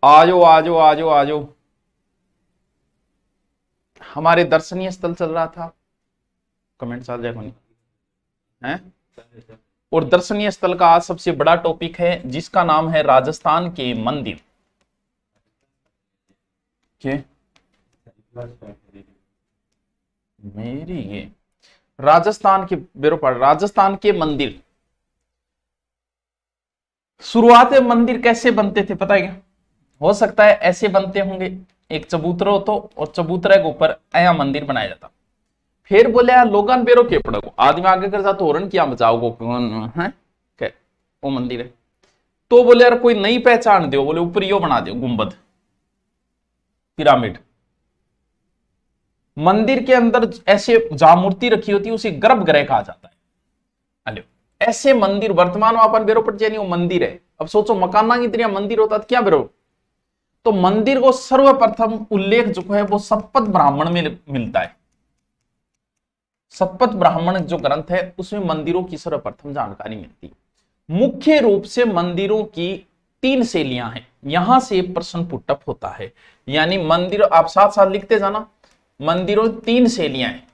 आजो आजो आजो आजो। हमारे दर्शनीय स्थल चल रहा था। कमेंट्स आ जाए कोई है। और दर्शनीय स्थल का आज सबसे बड़ा टॉपिक है जिसका नाम है राजस्थान के मंदिर के। मेरी ये राजस्थान के बेरो पढ़ राजस्थान के मंदिर। शुरुआत में मंदिर कैसे बनते थे पता है क्या? हो सकता है ऐसे बनते होंगे, एक चबूतरा हो तो, और चबूतरे के ऊपर अया मंदिर बनाया जाता। फिर बोले यार लोगन बेरो के पड़ो आदमी आगे कर जा तो औरन क्या बचाओ कौन है क्या वो मंदिर है। तो बोले यार कोई नई पहचान दो, बोले ऊपर यो बना दो गुंबद पिरामिड। मंदिर के अंदर ऐसे जहां मूर्ति रखी होती है उसे गर्भगृह कहा जाता है। अले ऐसे मंदिर वर्तमान में अपन बेरो पट वो मंदिर है। अब सोचो मकाना की तरह मंदिर होता तो क्या बेरो। तो मंदिर को सर्वप्रथम उल्लेख जो है वो सतपथ ब्राह्मण में मिलता है। सतपथ ब्राह्मण जो ग्रंथ है उसमें मंदिरों की सर्वप्रथम जानकारी मिलती है। मुख्य रूप से मंदिरों की तीन शैलियां हैं, यहां से प्रश्न पुटअप होता है। यानी मंदिर आप साथ साथ लिखते जाना। मंदिरों तीन शैलियां हैं।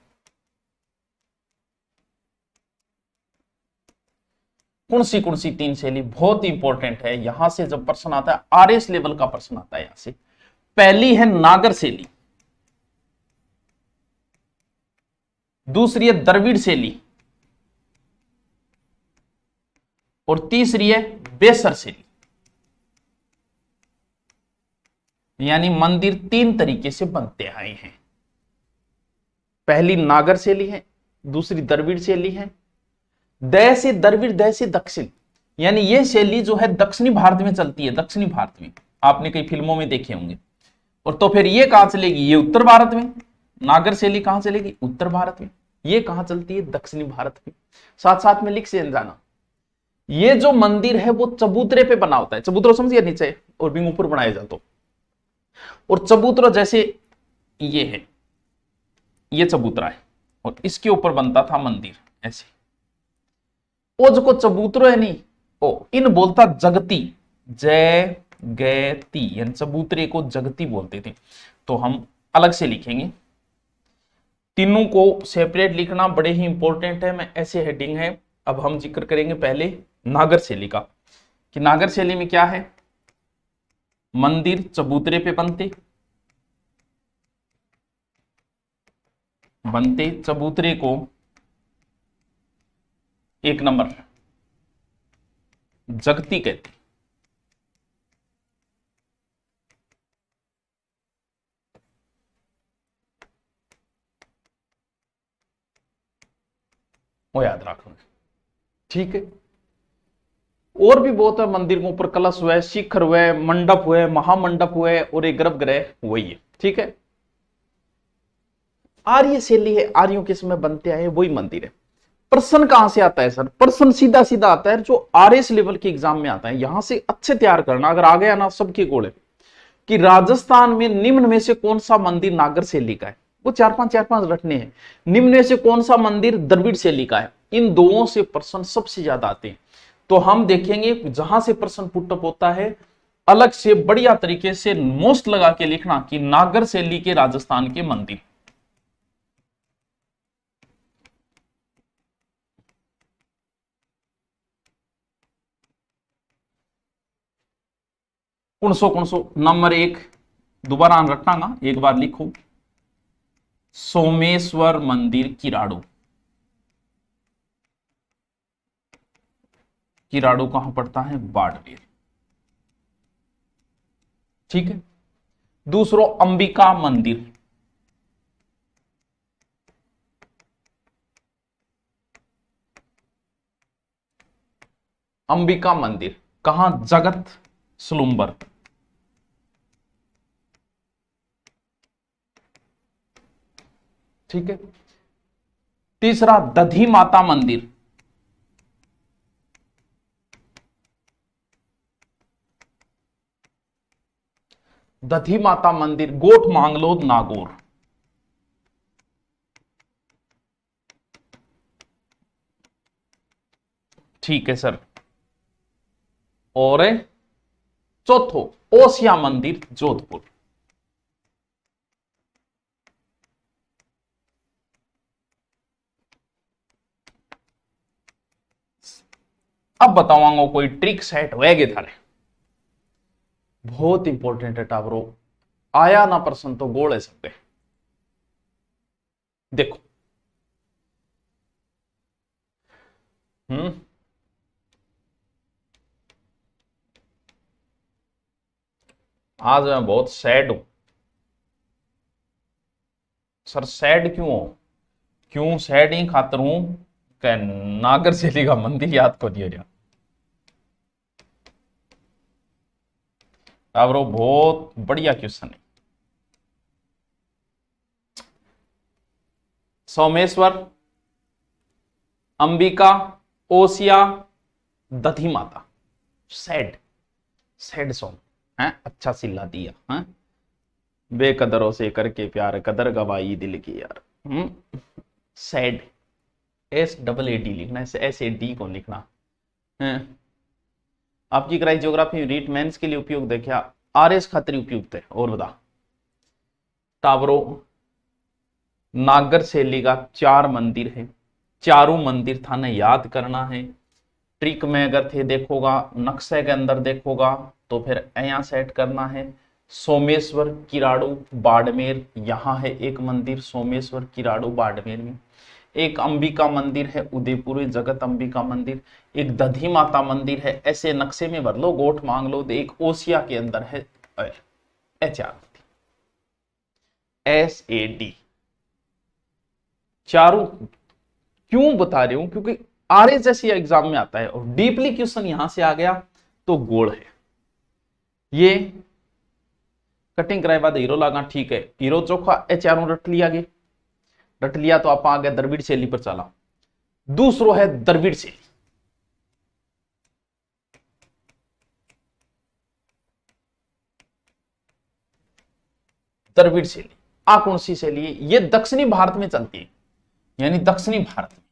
कौन सी तीन शैली बहुत इंपॉर्टेंट है, यहां से जब प्रश्न आता है आरएस लेवल का प्रश्न आता है यहां से। पहली है नागर शैली, दूसरी है द्रविड़ शैली, और तीसरी है बेसर शैली। यानी मंदिर तीन तरीके से बनते आए हैं। पहली नागर शैली है, दूसरी द्रविड़ शैली है, दय से द्रविड़ दय से दक्षिण। यानी यह शैली जो है दक्षिणी भारत में चलती है, दक्षिणी भारत में आपने कई फिल्मों में देखे होंगे। और तो फिर ये कहां चलेगी, ये उत्तर भारत में। नागर शैली कहां चलेगी, उत्तर भारत में। ये कहां चलती है, दक्षिणी भारत में। साथ साथ में लिख से जाना, ये जो मंदिर है वो चबूतरे पे बना होता है। चबूतरा समझिए नीचे और भी ऊपर बनाया जाता। और चबूतरा जैसे ये है, ये चबूतरा है और इसके ऊपर बनता था मंदिर ऐसे। ओ जो को चबूतरो है नहीं, ओ इन बोलता जगती, जय गैती, यानी चबूतरे को जगती बोलते थे। तो हम अलग से लिखेंगे, तीनों को सेपरेट लिखना बड़े ही इंपॉर्टेंट है। मैं ऐसे हेडिंग है। अब हम जिक्र करेंगे पहले नागर शैली का, कि नागर शैली में क्या है। मंदिर चबूतरे पे बनते, चबूतरे को एक नंबर जगती कहते। वो याद रखना, ठीक है। और भी बहुत है, मंदिर के ऊपर कलश हुआ है, शिखर हुआ है, मंडप हुआ है, महामंडप हुआ है, और एक गर्भगृह वही है, ठीक है। आर्य शैली है, आर्यों के समय बनते आए वही मंदिर है। प्रश्न कहां से आता है सर, प्रश्न सीधा सीधा आता है जो आरएस लेवल के एग्जाम में आता है। यहां से अच्छे तैयार करना, अगर आ गया ना सबके गोले, कि राजस्थान में निम्न में से कौन सा मंदिर नागर शैली का है। वो चार पांच रटने हैं। निम्न में से कौन सा मंदिर द्रविड़ शैली का है। इन दोनों से प्रश्न सबसे ज्यादा आते हैं। तो हम देखेंगे जहां से प्रश्न पुटअप होता है, अलग से बढ़िया तरीके से मोस्ट लगा के लिखना कि नागर शैली के राजस्थान के मंदिर। कौन सो नंबर एक, दोबारा रटना, एक बार लिखो, सोमेश्वर मंदिर किराड़ू। किराड़ू कहां पड़ता है, बाड़मेर, ठीक है। दूसरो अंबिका मंदिर, अंबिका मंदिर कहां, जगत सुलुम्बर, ठीक है। तीसरा दधी माता मंदिर, दधी माता मंदिर गोठ मांगलोद नागौर, ठीक है सर। और चौथो ओसिया मंदिर जोधपुर। अब बताऊंगा कोई ट्रिक सेट होएगे थारे, बहुत इंपॉर्टेंट है टावरो, आया ना प्रश्न तो गोल है सकते। देखो आज मैं बहुत सैड हूं सर। सैड क्यों हो? क्यों सैड ही खातर हूं कि नागर शैली का मंदिर याद को दिया गया। टावरो बहुत बढ़िया क्वेश्चन है। सोमेश्वर, अंबिका, ओसिया, दधी माता। सैड, सैड सॉन्ग है। अच्छा सिला दिया है। बेकदरों से करके प्यार, कदर गवाई दिल की यार। सैड, SAAD लिखना है, SAD को लिखना है। आपकी कराई ज्योग्राफी में रीट मेंस के लिए उपयोग देखा, RS खातिर उपयुक्त है। और बता टावरो, नागर शैली का 4 मंदिर है, चारों मंदिर थाने याद करना है। ट्रिक में अगर थे देखोगा, नक्शे के अंदर देखोगा तो फिर यहाँ सेट करना है। सोमेश्वर, किराड़ू, बाड़मेर, यहाँ है एक मंदिर सोमेश्वर, किराड़ू, बाड़मेर में। एक अंबिका मंदिर है उदयपुर, जगत अंबिका मंदिर। एक दधी माता मंदिर है, ऐसे नक्शे में भर लो, गोठ मांग लो। एक ओसिया के अंदर है SAD। चारों क्यों बता रही हूं, क्योंकि RS एग्जाम में आता है और डीपली क्वेश्चन यहां से आ गया तो गोल है। ये कटिंग कराए बाद हीरो लागा, ठीक है, हीरो चोखा ए चारों रट लिया गे, रट लिया तो आप आ गए द्रविड़ शैली पर चला। दूसरो है द्रविड़ शैली। द्रविड़ शैली आ कौन सी शैली है? ये दक्षिणी भारत में चलती है, यानी दक्षिणी भारत में।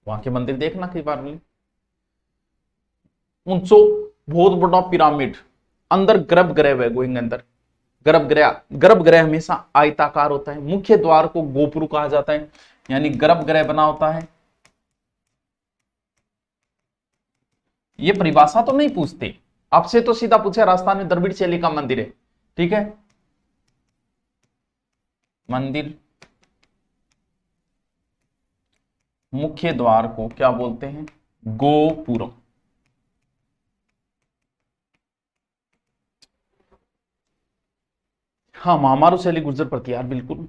वहां के मंदिर देखना कई बार भी। ऊंचो बहुत बड़ा पिरामिड, अंदर गर्भगृह है, गोइंग अंदर गर्भगृह। गर्भगृह हमेशा आयताकार होता है। मुख्य द्वार को गोपुर कहा जाता है, यानी गर्भगृह बना होता है। ये परिभाषा तो नहीं पूछते आपसे, तो सीधा पूछे राजस्थान में द्रविड़ शैली का मंदिर है, ठीक है। मंदिर मुख्य द्वार को क्या बोलते हैं? गोपुरम। हाँ, महामारू शैली गुर्जर प्रतिहार, बिल्कुल।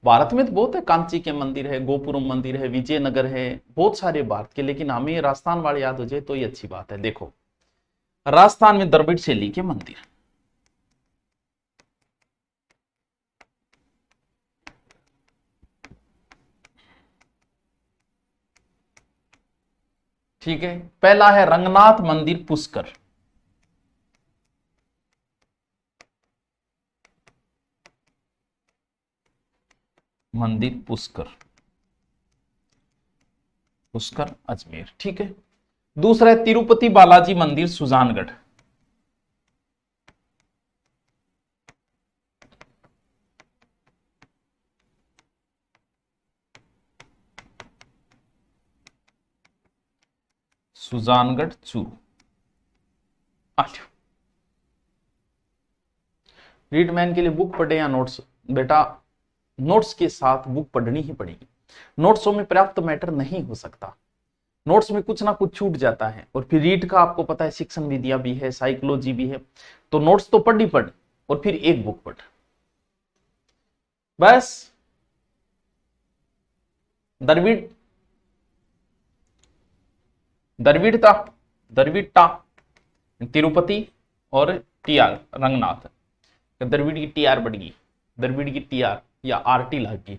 भारत में तो बहुत है, कांची के मंदिर है, गोपुरम मंदिर है, विजयनगर है, बहुत सारे भारत के, लेकिन हमें राजस्थान वाले याद हो जाए तो ये अच्छी बात है। देखो राजस्थान में द्रविड़ शैली के मंदिर, ठीक है। पहला है रंगनाथ मंदिर पुष्कर, मंदिर पुष्कर, पुष्कर अजमेर, ठीक है। दूसरा है तिरुपति बालाजी मंदिर सुजानगढ़, सुजानगढ़ चूरू। रीडमैन के लिए बुक पढ़े या नोट्स? बेटा नोट्स के साथ बुक पढ़नी ही पड़ेगी। नोट्सों में पर्याप्त मैटर नहीं हो सकता, नोट्स में कुछ ना कुछ छूट जाता है। और फिर रीड का आपको पता है शिक्षण विद्या भी है, साइकोलॉजी भी है, तो नोट्स तो पढ़ ही पढ़ और फिर एक बुक पढ़ बस। द्रविड़, द्रविड़ता, द्रविड़ता, तिरुपति और TR रंगनाथ। द्रविड़ की TR बढ़ गई, द्रविड़ की TR या RT लग गई।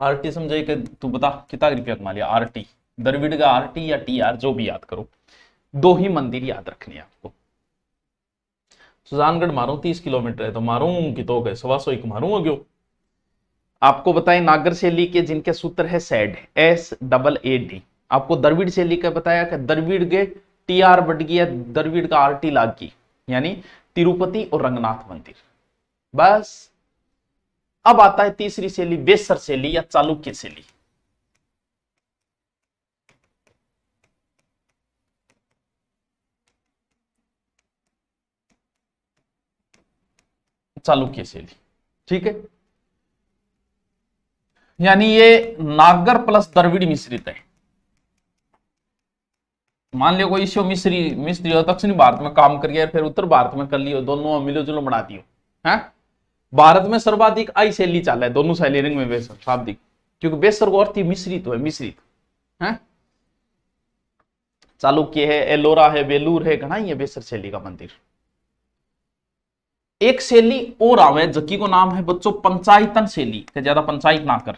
RT समझे कि तू बता कितना रुपया कमा लिया? RT, द्रविड़ का RT या TR जो भी याद करो, दो ही मंदिर याद रखने हैं आपको। सुजानगढ़ मारू 30 किलोमीटर है तो मारू कि तो 125 मारू हो गयो। आपको बताएं नागर शैली के जिनके सूत्र है सेड, SAAD। आपको द्रविड़ शैली का बताया कि द्रविड़ के TR बढ़ गया, द्रविड़ का RT लाग गई, यानी तिरुपति और रंगनाथ मंदिर। बस अब आता है तीसरी शैली, बेसर शैली या चालुक्य शैली। चालुक्य शैली, ठीक है, यानी ये नागर प्लस द्रविड़ मिश्रित है। मान लियो कोई इश्यो मिस्री मिस्त्री हो, दक्षिणी भारत में काम करिए, फिर उत्तर भारत में कर लियो, दोनों मिलो जुलो बना दियो है। भारत में सर्वाधिक आई शैली चाल है, दोनों शैली रिंग में बेसर शाब्दिक, क्योंकि बेसर को अर्थ ही मिश्रित है, मिश्रित है। चालुक्य है, एलोरा है, बेलूर है, घना ही है बेसर शैली का मंदिर। एक शैली और आवे जकी को नाम है बच्चों पंचायतन शैली, ज्यादा पंचायत ना कर,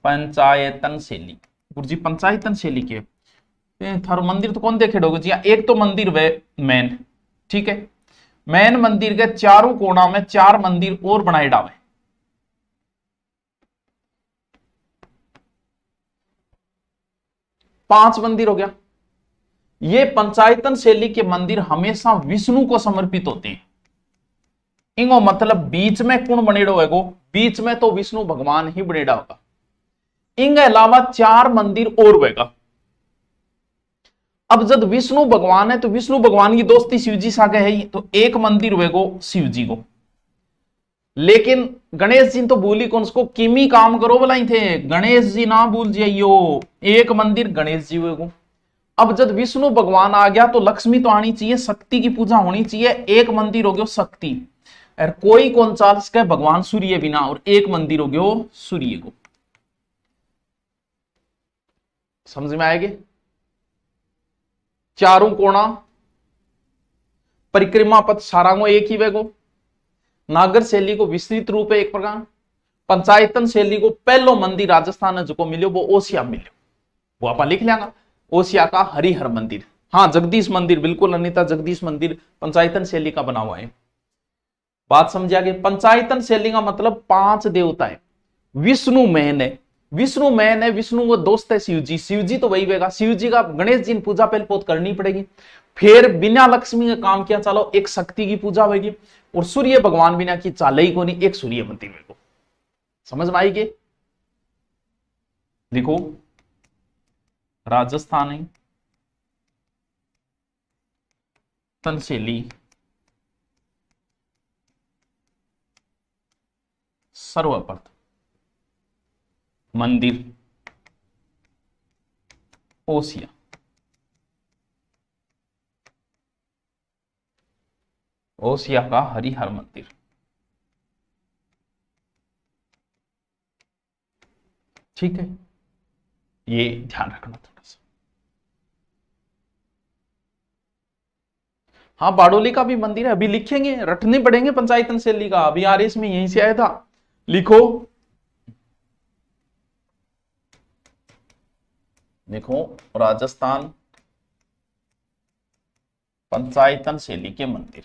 पंचायतन शैली। गुरुजी पंचायतन शैली के थारो मंदिर तो कौन देखे डोगे जी? एक तो मंदिर वे मेन, ठीक है, मेन मंदिर के चारों कोना में 4 मंदिर और बनाए डावे, पांच मंदिर हो गया। ये पंचायतन शैली के मंदिर हमेशा विष्णु को समर्पित होते हैं। इंगो मतलब बीच में कौन बनेड़ो है, बीच में तो विष्णु भगवान ही बनेड़ा होगा। इनके अलावा 4 मंदिर और होगा। अब जब विष्णु भगवान है तो विष्णु भगवान की दोस्ती शिवजी सागे है, तो एक मंदिर होगा शिव जी को। लेकिन गणेश जी तो भूली कौन, उसको किमी काम करो बोलाई थे, गणेश जी ना भूल जाइयो, एक मंदिर गणेश जी होगा। अब जब विष्णु भगवान आ गया तो लक्ष्मी तो आनी चाहिए, शक्ति की पूजा होनी चाहिए, एक मंदिर हो गया शक्ति। और कोई कौन चाल सके भगवान सूर्य बिना, और एक मंदिर हो गया सूर्य को। समझ में आएगी? चारों कोना परिक्रमा पथ सारांगो एक ही वेगो। नागर शैली को विस्तृत रूप है एक प्रकार। पंचायतन शैली को पहलो मंदिर राजस्थान में जो मिलो वो ओसिया मिलो, वो आप लिख लेंगे, ओसिया का हरिहर मंदिर। हाँ जगदीश मंदिर, बिल्कुल अनिता, जगदीश मंदिर पंचायतन शैली का बना हुआ है। बात समझ आ गई? पंचायतन शैली का मतलब 5 देवता है, विष्णु मैन है, विष्णु मैन है, विष्णु को दोस्त है शिव जी, शिव जी तो वही होगा, शिव जी का गणेश जी पूजा पहले बहुत करनी पड़ेगी। फिर बिना लक्ष्मी का काम किया चलो, एक शक्ति की पूजा होगी, और सूर्य भगवान बिना की चाले ही को नहीं, एक सूर्य मंदिर मेरे को समझ में आएगी? देखो राजस्थान है तनशैली सर्वप्रथम मंदिर ओसिया, ओसिया का हरिहर मंदिर। ठीक है, ये ध्यान रखना थोड़ा सा। हाँ बारडोली का भी मंदिर है, अभी लिखेंगे, रटने पड़ेंगे पंचायतन शैली का, अभी आरएस में यहीं से आया था, लिखो। देखो राजस्थान पंचायतन शैली के मंदिर,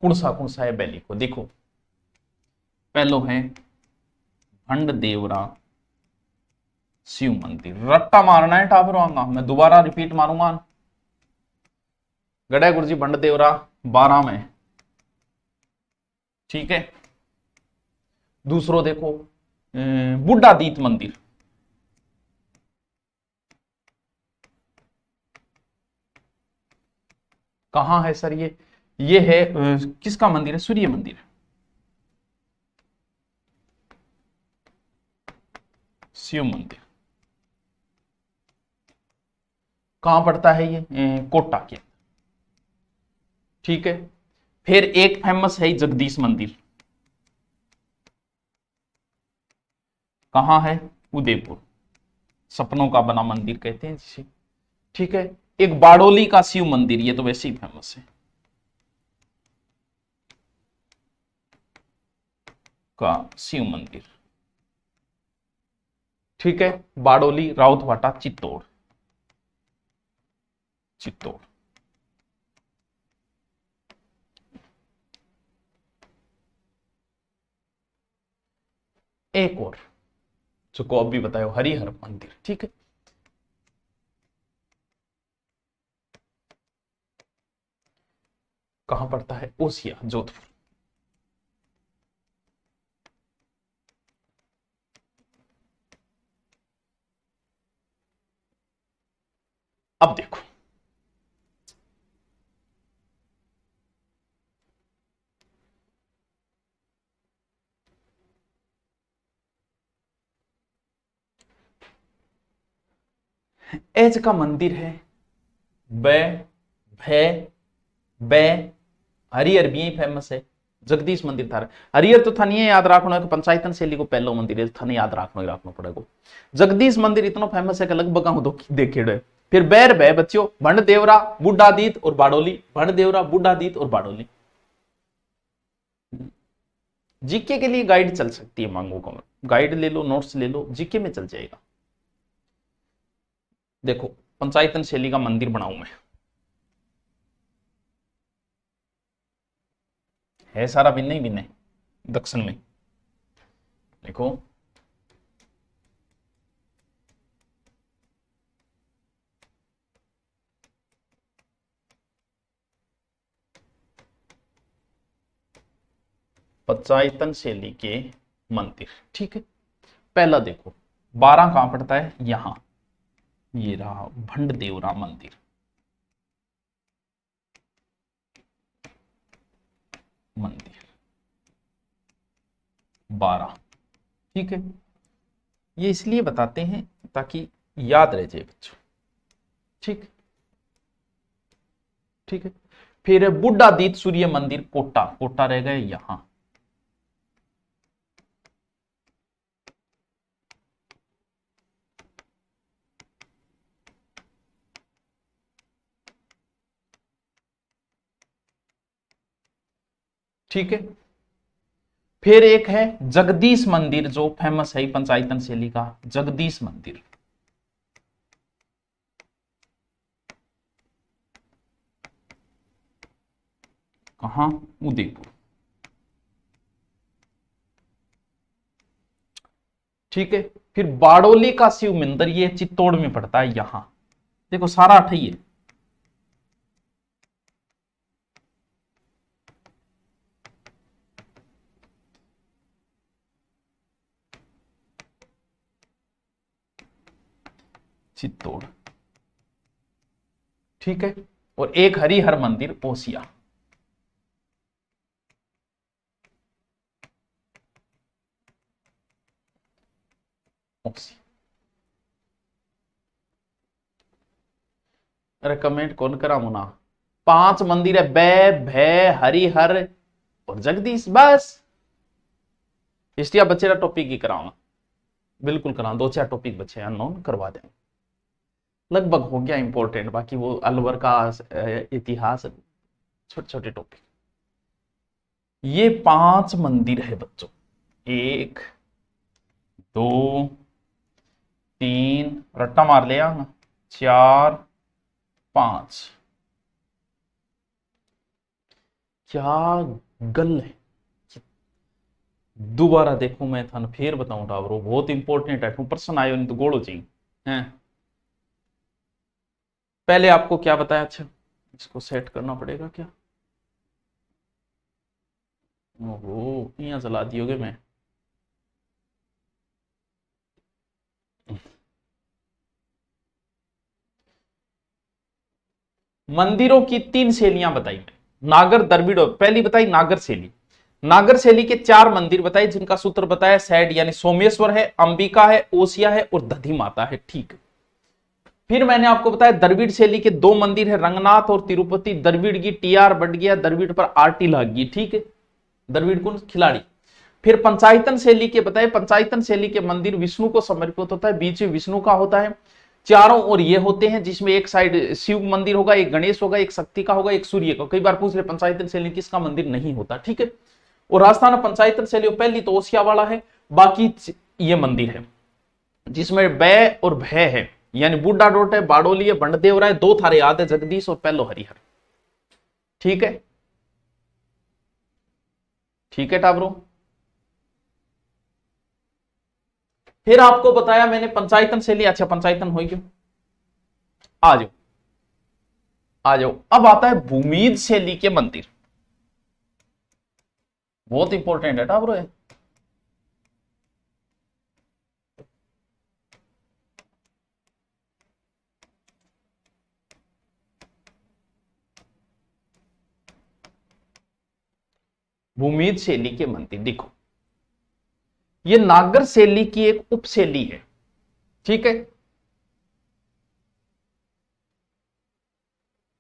कौन सा है बैली को देखो। पहलो है भंड देवरा शिव मंदिर, रट्टा मारना है टावर आऊंगा मैं, दोबारा रिपीट मारूंगा। गढ़े गुरुजी भंड देवरा 12 में, ठीक है। दूसरो देखो बुड्ढा दीत मंदिर, कहां है सर ये है किसका मंदिर है? सूर्य मंदिर, शिव मंदिर। कहां पड़ता है ये? कोटा के, ठीक है। फिर एक फेमस है जगदीश मंदिर, कहां है? उदयपुर, सपनों का बना मंदिर कहते हैं जिसे, ठीक है। एक बारडोली का शिव मंदिर, ये तो वैसे ही फेमस है, का शिव मंदिर, ठीक है। बारडोली, राउतवाटा, चित्तौड़, चित्तौड़, एक और जो को अभी बताया हरिहर मंदिर, ठीक है। कहां पड़ता है? ओसिया, जोधपुर। अब देखो, एज का मंदिर है, ब भै बै, हरिहर भी यही फेमस है। जगदीश मंदिर था, हरिहर तो था नहीं है, याद रखना है, पंचायतन शैली को पहलो मंदिर है, था नहीं, याद रखना ही रखना पड़ेगा। जगदीश मंदिर इतना फेमस है कि लगभग हम दो देखे। फिर बैर भय बच्चों, भंड देवरा, बुड्ढादीत और बाडोली, भंड देवरा, बुड्ढादीत और बाडोली। जीके के लिए गाइड चल सकती है, मांगो का गाइड ले लो, नोट्स ले लो, जीके में चल जाएगा। देखो पंचायतन शैली का मंदिर बनाऊं मैं, है सारा भिन्न ही भिन्न है दक्षिण में। देखो पंचायतन शैली के मंदिर, ठीक है। पहला देखो 12 कहां पड़ता है? यहां, ये रहा भंड देवरा मंदिर, मंदिर 12, ठीक है। ये इसलिए बताते हैं ताकि याद रह जाए बच्चों, ठीक, ठीक है। फिर बुड्ढादीत सूर्य मंदिर कोटा, कोटा रह गए यहां, ठीक है। फिर एक है जगदीश मंदिर जो फेमस है पंचायतन शैली का, जगदीश मंदिर, कहां? उदयपुर, ठीक है। फिर बाडोली का शिव मंदिर, ये चित्तौड़ में पड़ता है यहां, देखो सारा अठ ही है। चित्तौड़, ठीक है। और एक हरिहर मंदिर ओसिया, ओसिया। अरे कमेंट कौन करा मुना? 5 मंदिर है, बै भै हरिहर और जगदीश, बस। इसलिए बच्चे का टॉपिक ही कराऊंगा, बिल्कुल कराऊं, 2-4 टॉपिक बच्चे अननोन करवा दें, लगभग हो गया इंपॉर्टेंट। बाकी वो अलवर का इतिहास, छोटे छोटे टॉपिक। ये 5 मंदिर है बच्चों, 1 2 3, रट्टा मार लिया, 4 5। क्या गल है? दोबारा देखो, मैं थाने फिर बताऊं टावरो, बहुत इंपॉर्टेंट है, प्रश्न आयो नहीं तो गोड़ो चाहिए हैं। पहले आपको क्या बताया? अच्छा इसको सेट करना पड़ेगा क्या? ओहो, यहाँ चला दियोगे मैं। मंदिरों की 3 शैलियां बताई मैं, नागर, द्रविड़, पहली बताई नागर शैली। नागर शैली के 4 मंदिर बताए जिनका सूत्र बताया सैड, यानी सोमेश्वर है, अंबिका है, ओसिया है और दधी माता है, ठीक। फिर मैंने आपको बताया द्रविड़ शैली के 2 मंदिर है, रंगनाथ और तिरुपति। द्रविड़ की टीआर बढ़ गया, द्रविड़ पर आरटी लग गई, ठीक है, द्रविड़ कौन? खिलाड़ी। फिर पंचायतन शैली के बताए, पंचायतन शैली के मंदिर विष्णु को समर्पित होता है, बीच में विष्णु का होता है, चारों ओर ये होते हैं, जिसमें एक साइड शिव मंदिर होगा, एक गणेश होगा, एक शक्ति का होगा, एक सूर्य का। कई बार पूछ रहे पंचायतन शैली किसका मंदिर नहीं होता, ठीक है। और राजस्थान पंचायतन शैली पहली तो ओसिया वाला है, बाकी ये मंदिर है जिसमें बै और भय है, यानी बुड्ढा डोट है, बाडोली है, बंडदेवरा है, 2 थारे याद है, जगदीश और पहलो हरिहर, ठीक है, ठीक है टाबरो। फिर आपको बताया मैंने पंचायतन शैली। अच्छा पंचायतन हो क्यों, आ जाओ आ जाओ। अब आता है भूमिज शैली के मंदिर, बहुत इंपॉर्टेंट है ब्रो। भूमिज शैली के मंदिर देखो, ये नागर शैली की एक उपशैली है, ठीक है।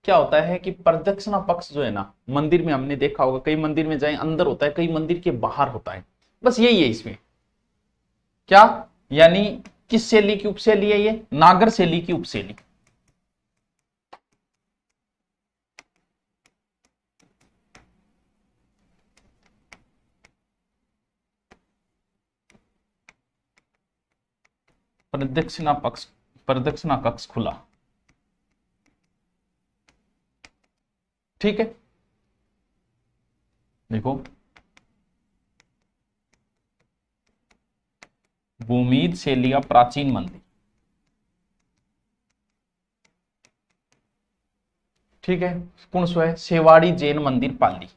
क्या होता है कि प्रदक्षिणा पक्ष जो है ना मंदिर में, हमने देखा होगा कई मंदिर में जाए अंदर होता है, कई मंदिर के बाहर होता है, बस यही है इसमें। क्या यानी किस शैली की उपशैली है ये, नागर शैली की उपशैली। प्रदक्षिणा पक्ष, प्रदक्षिणा कक्ष खुला, ठीक है। देखो भूमिज शैली का प्राचीन मंदिर, ठीक है। कौन सा है, सेवाड़ी जैन मंदिर पाली,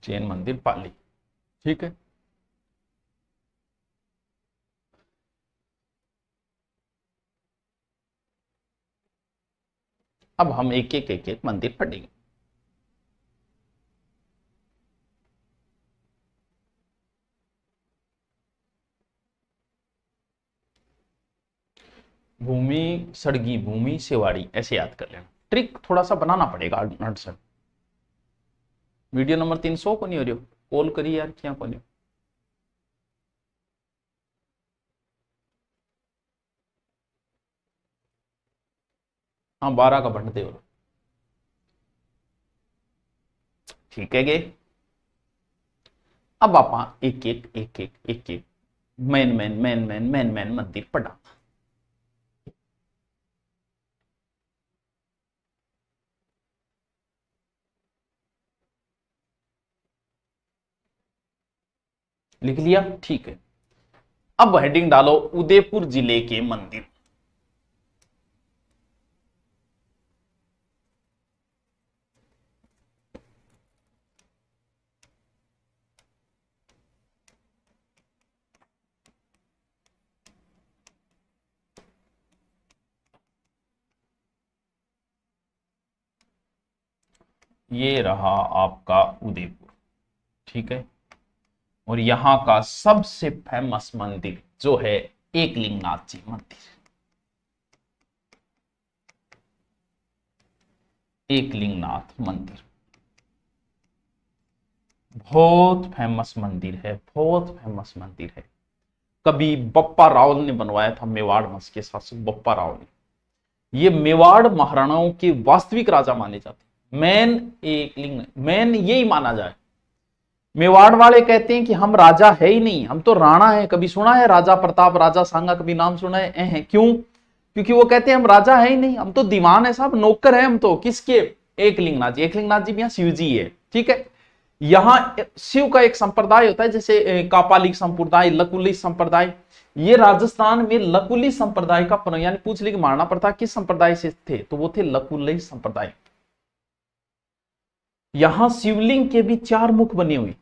जैन मंदिर पाली, ठीक है। अब हम एक एक मंदिर पढ़ेंगे। भूमि सड़गी, भूमि सेवाड़ी, ऐसे याद कर लेना। ट्रिक थोड़ा सा बनाना पड़ेगा नटसन। वीडियो नंबर 300 को नहीं हो रही हो, कॉल करी यार, क्या को नहीं। हाँ 12 का बढ़ दे, ठीक है गे। अब आप एक एक मैन मंदिर पढ़ा। लिख लिया, ठीक है। अब हेडिंग डालो उदयपुर जिले के मंदिर। ये रहा आपका उदयपुर, ठीक है। और यहां का सबसे फेमस मंदिर जो है एकलिंगनाथ जी मंदिर, एकलिंगनाथ मंदिर बहुत फेमस मंदिर है, बहुत फेमस मंदिर है। कभी बप्पा रावल ने बनवाया था, मेवाड़ वंश के शासक बप्पा रावल ने। ये मेवाड़ महाराणाओं के वास्तविक राजा माने जाते, मेन एकलिंग, मेन यही माना जाए। मेवाड़ वाले कहते हैं कि हम राजा है ही नहीं, हम तो राणा है। कभी सुना है राजा प्रताप, राजा सांगा, कभी नाम सुना है? क्यों? क्योंकि वो कहते हैं हम राजा है ही नहीं, हम तो दीवान है साहब, नौकर है हम तो। किसके? एकलिंगनाथ जी। एकलिंगनाथ जी भी यहाँ शिव जी है, ठीक है। यहाँ शिव का एक संप्रदाय होता है, जैसे कापालिक संप्रदाय, लकुली संप्रदाय। ये राजस्थान में लकुली संप्रदाय का, यानी पूछ ली कि महाराणा प्रताप किस संप्रदाय से थे, तो वो थे लकुली संप्रदाय। यहां शिवलिंग के भी 4 मुख बने हुए,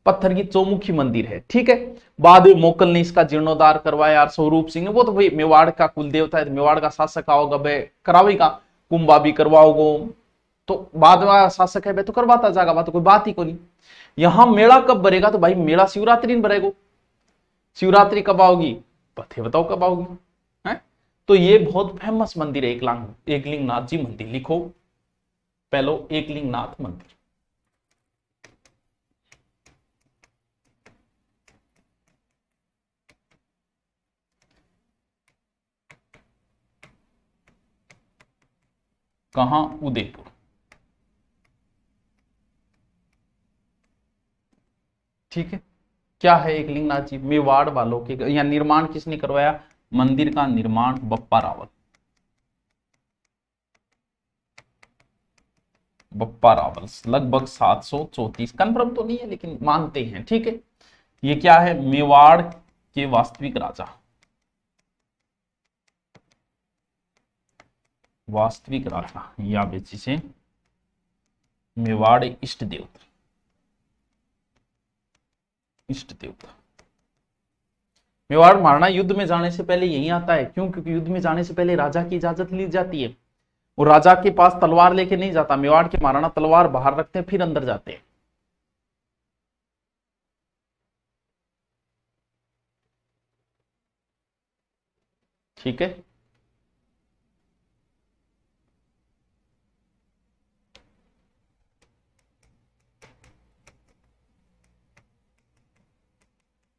पत्थर की चौमुखी मंदिर है, ठीक है। बाद में मोकल ने इसका जीर्णोद्धार करवाया, स्वरूप सिंह ने, वो तो भाई मेवाड़ का कुल देवता है, मेवाड़ का शासक आओगा भाई करावेगा, कुंभा भी करवाओगो, तो बाद में शासक है भाई तो करवाता जाएगा, बात तो कोई बात ही को नहीं। यहां मेला कब भरेगा, तो भाई मेला शिवरात्रि में भरेगा। शिवरात्रि कब आओगी, पथे बताओ कब आओगी है। तो ये बहुत फेमस मंदिर है एकलिंगनाथ जी मंदिर। लिखो पहलो एकलिंगनाथ मंदिर। कहां? उदयपुर, ठीक है। क्या है एकलिंगनाथ जी? मेवाड़ वालों के, या निर्माण किसने करवाया? मंदिर का निर्माण बप्पा रावल, बप्पा रावल्स लगभग 734, कंफर्म तो नहीं है लेकिन मानते हैं, ठीक है। ये क्या है, मेवाड़ के वास्तविक राजा, वास्तविक राजा या बेची से मेवाड़ इष्ट देवता, इष्ट देवता। मेवाड़ मारना युद्ध में जाने से पहले यही आता है, क्यों? क्योंकि युद्ध में जाने से पहले राजा की इजाजत ली जाती है। वो राजा के पास तलवार लेके नहीं जाता, मेवाड़ के महाराणा तलवार बाहर रखते हैं फिर अंदर जाते हैं। ठीक है,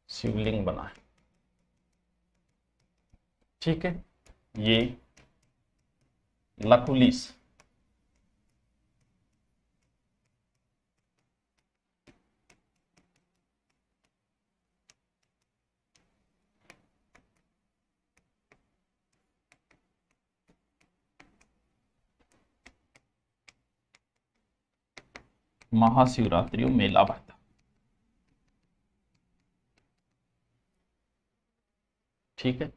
शिवलिंग बना है, ठीक है। ये लकुलिस, महाशिवरात्रि मेला भरता, ठीक है।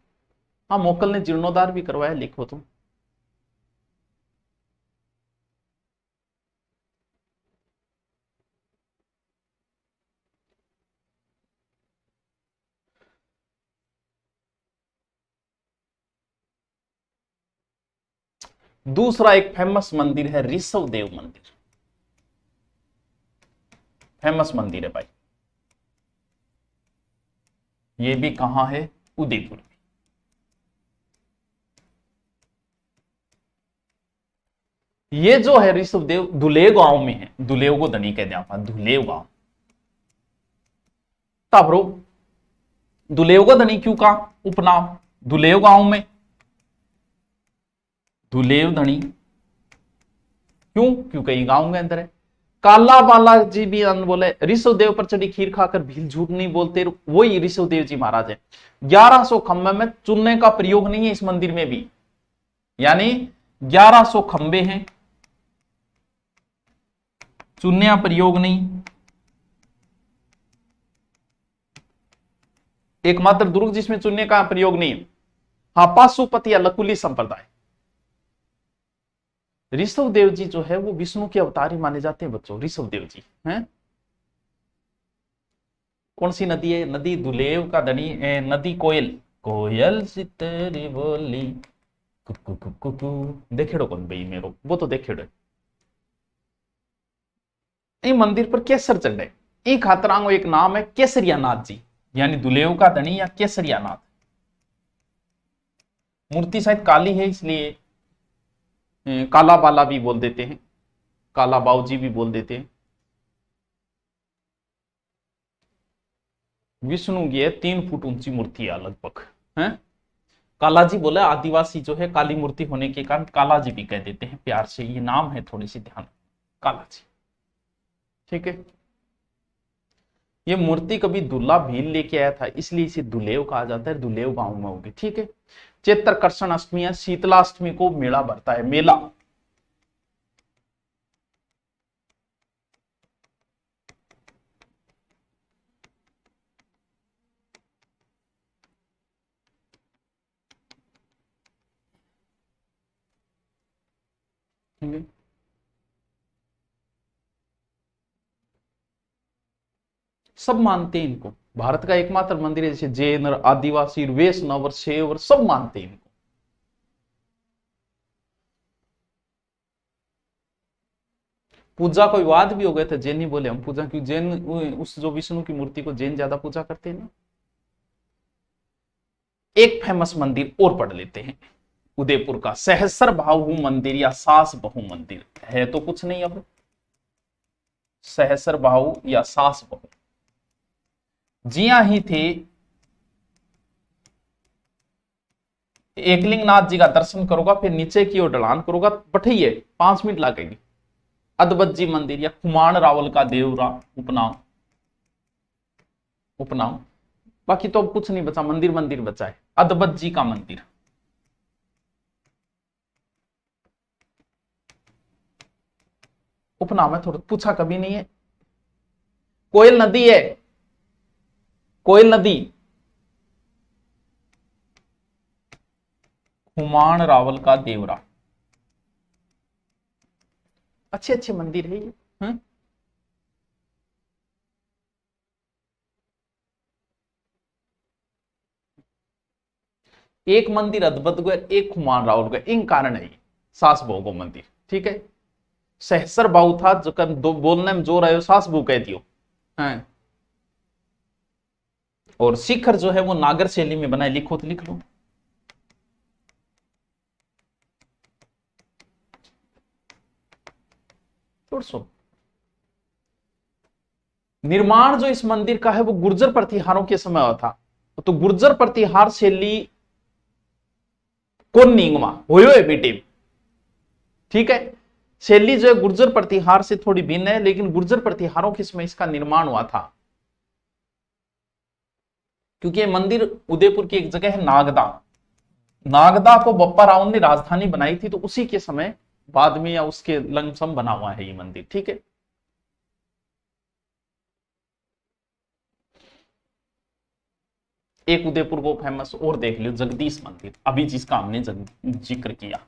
हाँ, मोकल ने जीर्णोद्धार भी करवाया, लिखो तुम। दूसरा एक फेमस मंदिर है ऋषभ देव मंदिर, फेमस मंदिर है भाई। ये भी कहां है, उदयपुर में। ये जो है ऋषभ देव दुलेव गांव में है, दुलेव को धनी कह दिया, दुलेव गांव। ताबरो दुलेव का धनी क्यों कहा उपनाम, दुलेव गांव में दुलेव धनी क्यों? क्योंकि ये गांव के अंदर है। काला बाला जी भी बोले ऋषभ देव पर चढ़ी खीर खाकर भील झूठ नहीं बोलते, वही ऋषभ देव जी महाराज है। 1100 खंबे में चुनने का प्रयोग नहीं है इस मंदिर में भी, यानी 1100 खंबे हैं, चुनने का प्रयोग नहीं। एकमात्र दुर्ग जिसमें चुनने का प्रयोग नहीं है, हाँ, पाशुपति या लकुली संप्रदाय। ऋषभ देव जी जो है वो विष्णु के अवतारी माने जाते हैं बच्चों, ऋषभ देव जी हैं। कौन सी नदी है, नदी दुलेव का धनी नदी कोयल, कोयल सितरी बोली कुकु कुकु कु, देखेड़ो कौन भाई मेरो, वो तो देखेड़ो। ये मंदिर पर केसर चढ़े, ये खातरांगो एक नाम है केसरिया नाथ जी, यानी दुलेव का धनी या केसरिया नाथ। मूर्ति शायद काली है इसलिए काला बाला भी बोल देते हैं, काला बाऊजी भी बोल देते हैं। विष्णु की है 3 फुट ऊंची मूर्ति है लगभग, है। काला जी बोला, आदिवासी जो है काली मूर्ति होने के कारण काला जी भी कह देते हैं प्यार से, ये नाम है, थोड़ी सी ध्यान, काला जी, ठीक है। ये मूर्ति कभी दुल्ला भील लेके आया था, इसलिए इसे दुलेव कहा जाता है, दुलेव गांव में होगी, ठीक है। चैत्र कर्षण अष्टमी है, शीतला अष्टमी को मेला भरता है, मेला। सब मानते हैं इनको, भारत का एकमात्र मंदिर है, जैसे जैन और आदिवासी वैष्णव और शैव और सब मानते हैं इनको। पूजा का विवाद भी हो गया था, जैन ही बोले हम पूजा, क्योंकि जैन उस जो विष्णु की मूर्ति को जैन ज्यादा पूजा करते हैं ना। एक फेमस मंदिर और पढ़ लेते हैं, उदयपुर का सहस्र बाहु मंदिर या सास बहु मंदिर है, तो कुछ नहीं अब, सहस्र बाहु या सास बहु जिया ही थे। एकलिंगनाथ जी का दर्शन करोगा, फिर नीचे की ओर ढलान करोगा, बैठिए 5 मिनट लगेगी। अदबत जी मंदिर या कुमार रावल का देवरा उपनाम, उपनाम। बाकी तो अब कुछ नहीं बचा, मंदिर मंदिर बचा है। अदबत जी का मंदिर, उपनाम है, थोड़ा पूछा कभी नहीं है। कोयल नदी है, कोयल नदी। खुमान रावल का देवरा। अच्छे अच्छे मंदिर है ये। एक मंदिर अद्भुतगढ़, एक खुमान रावलगढ़, इन कारण है सास बहू को मंदिर। ठीक है, सहसर बाहू था जो दो बोलने में जोर आयो सास बहू कह दियो है। और शिखर जो है वो नागर शैली में बनाए, लिखो तो लिख लो। निर्माण जो इस मंदिर का है वो गुर्जर प्रतिहारों के समय हुआ था। तो गुर्जर प्रतिहार शैली कौन नींगमा हो बेटे। ठीक है, शैली जो है गुर्जर प्रतिहार से थोड़ी भिन्न है, लेकिन गुर्जर प्रतिहारों के समय इसका निर्माण हुआ था। क्योंकि ये मंदिर उदयपुर की एक जगह है नागदा, नागदा को बप्पा राव ने राजधानी बनाई थी, तो उसी के समय बाद में या उसके लमसम बना हुआ है ये मंदिर। ठीक है, एक उदयपुर को फेमस और देख लियो, जगदीश मंदिर, अभी जिसका हमने जिक्र किया,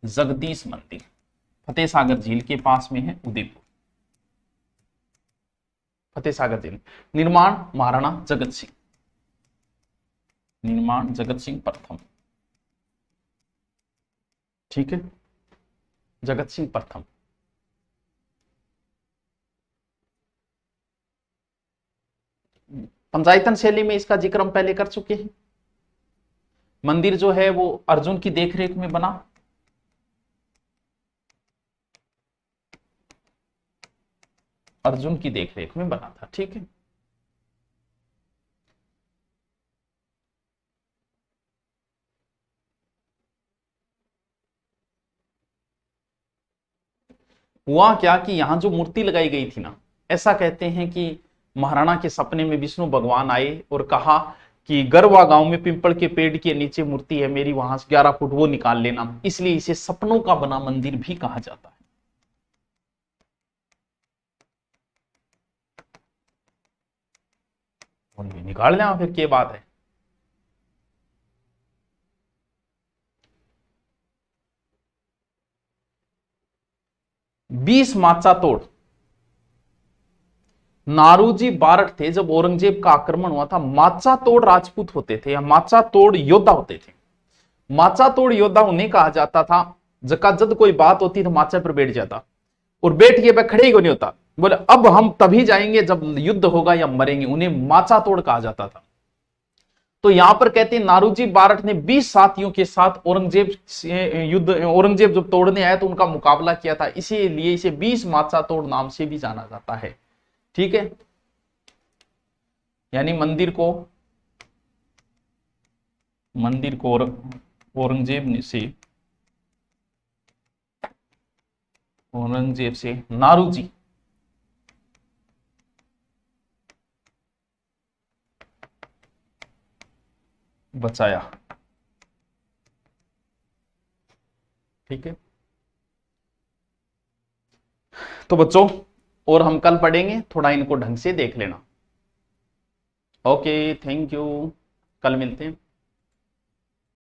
जगदीश मंदिर फतेह सागर झील के पास में है उदयपुर। फतेह सागर झील, निर्माण महाराणा जगत सिंह, निर्माण जगत सिंह प्रथम। ठीक है, जगत सिंह प्रथम। पंचायतन शैली में इसका जिक्र हम पहले कर चुके हैं। मंदिर जो है वो अर्जुन की देखरेख में बना। अर्जुन की देखरेख में बना था। ठीक है, हुआ क्या कि यहां जो मूर्ति लगाई गई थी ना, ऐसा कहते हैं कि महाराणा के सपने में विष्णु भगवान आए और कहा कि गरवा गांव में पिंपल के पेड़ के नीचे मूर्ति है मेरी, वहां से 11 फुट वो निकाल लेना। इसलिए इसे सपनों का बना मंदिर भी कहा जाता है। निकाल लेना फिर क्या बात है। 20 माचा तोड़ नारूजी बारठ थे जब औरंगजेब का आक्रमण हुआ था। माचा तोड़ राजपूत होते थे या माचा तोड़ योद्धा होते थे। माचा तोड़ योद्धा उन्हें कहा जाता था जका जब कोई बात होती तो माचा पर बैठ जाता और बैठ के खड़े ही नहीं होता, बोले अब हम तभी जाएंगे जब युद्ध होगा या मरेंगे। उन्हें माचा तोड़ कहा जाता था। तो यहां पर कहते हैं नारूजी बारठ ने 20 साथियों के साथ औरंगजेब से युद्ध, औरंगजेब जब तोड़ने आए तो उनका मुकाबला किया था, इसीलिए इसे 20 माचा तोड़ नाम से भी जाना जाता है। ठीक है, यानी मंदिर को औरंगजेब से नारूजी बचाया। ठीक है, तो बच्चों और हम कल पढ़ेंगे, थोड़ा इनको ढंग से देख लेना। ओके, थैंक यू, कल मिलते हैं।